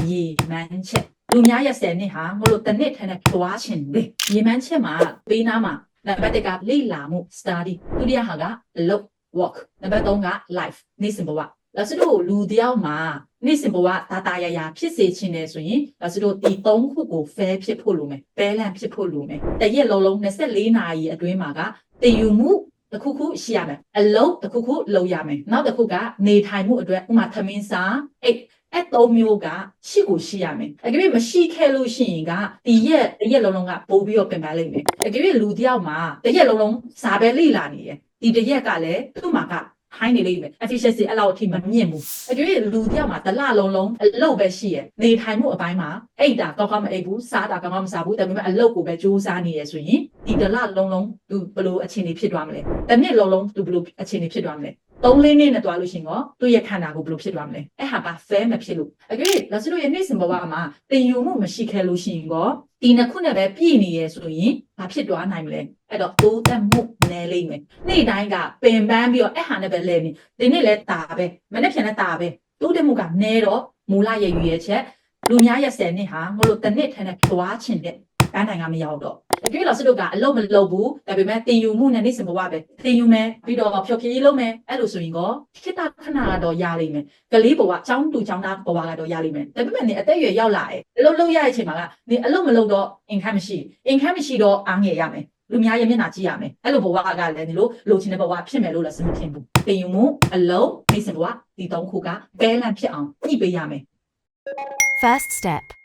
ရေမှန်းချက်လူများရဲ့10နှစ်ဟာငါတို့တစ်နှစ်ထဲနဲ့တွားချင်တယ်ရေမှန်းချက်မှာပေးနာမှာနံပါတ်1ကလေ့လာမှု study ဒုတိယဟာကအလုပ် work နံပါတ်3က life နေ့စဉ်ဘဝဒါဆိုတော့လူတယောက်မှာနေ့စဉ်ဘဝဒါတာရရာဖြစ်စေချင်တယ်ဆိုရင်ဒါဆိုတော့ဒီ3ခုကို fair ဖြစ်ဖို့လိုမယ် balance ဖြစ်ဖို့လိုမယ်တရက်လုံး24နာရီအတွင်းမှာကတည်ယူမှုတစ်ခုခုရှိရမယ်အလုပ်တစ်ခုခုလုပ်ရမယ်နောက်တစ်ခုကနေထိုင်မှုအတွက်ဥမာသမင်းစားအဲ့3မျိုးကရှိကိုရှိရမယ်အကြိမ်မရှိခဲ့လို့ရှိရင်ကဒီရက်လုံးကပို့ပြီးတော့ပင်ပန်းလိမ့်မယ်အကြိမ်လူတယောက်မှာတရက်လုံးစာပဲလေ့လာနေတယ်ဒီတရက်ကလည်းသူ့မှာကဟိုင်းနေလိမ့်မယ် efficiency အဲ့လောက်အထိမမြင့်ဘူးအကြိမ်လူတယောက်မှာတစ်လလုံးအလုပ်ပဲရှိရနေထိုင်မှုအပိုင်းမှာအိတ်တာကောင်းကောင်းမအိတ်ဘူးစားတာကောင်းကောင်းမစားဘူးဒါပေမဲ့အလုပ်ကိုပဲစူးစမ်းနေရဆိုရင်ဒီတစ်လလုံးသူဘယ်လိုအခြေအနေဖြစ်သွားမလဲတစ်နှစ်လုံးသူဘယ်လိုအခြေအနေဖြစ်သွားမလဲ3-4နှစ်နဲ့တွားလို့ရှိရင်တော့သူ့ရဲ့ခန္ဓာကိုယ်ဘယ်လိုဖြစ်သွားမလဲအဲ့ဟာက fair မဖြစ်လို့အကြိမ်လာစလို့ရဲ့နေ့စဉ်ဘဝမှာတင်ယူမှုမရှိခဲ့လို့ရှိရင်တော့ဒီနှစ်ခုနဲ့ပဲပြည့်နေရဆိုရင်ဘာဖြစ်သွားနိုင်မလဲအဲ့တော့တိုးတက်မှုနည်းလိမ့်မယ်နေ့တိုင်းကပင်ပန်းပြီးတော့အဲ့ဟာနဲ့ပဲလဲနေဒီနေ့လဲတာပဲမနေ့ပြန်လဲတာပဲတိုးတက်မှုကနည်းတော့မူလရဲ့ရွေးချက်လူများရဲ့10နှစ်ဟာငါတို့တစ်နှစ်ထဲနဲ့တွားချင်တဲ့ပန်းနိုင်ကမရောက်တော့အကျွေး老师တို့ကအလုပ်မလုပ်ဘူးဒါပေမဲ့တင်ယူမှုနဲ့နေ့စဉ်ဘဝပဲတင်ယူမယ်ပြီးတော့ဖြောဖြေးရေးလုပ်မယ်အဲ့လိုဆိုရင်ကောခိတခဏကတော့ရလိမ့်မယ်ကလေးဘဝចောင်းတူចောင်းသားဘဝကတော့ရလိမ့်မယ်ဒါပေမဲ့နေအသက်အရွယ်ရောက်လာတယ်အလုပ်လုပ်ရတဲ့အချိန်မှာကနေအလုပ်မလုပ်တော့အင်ခမ်းမရှိတော့အားငယ်ရမယ်လူများရဲ့မျက်နှာကြည့်ရမယ်အဲ့လိုဘဝကလည်းဒီလိုလိုချင်တဲ့ဘဝဖြစ်မယ်လို့လည်းစမထင်ဘူးတင်ယူမှုအလုပ်နေ့စဉ်ဘဝဒီ3ခုက balance ဖြစ်အောင်ညှိပေးရမယ် First step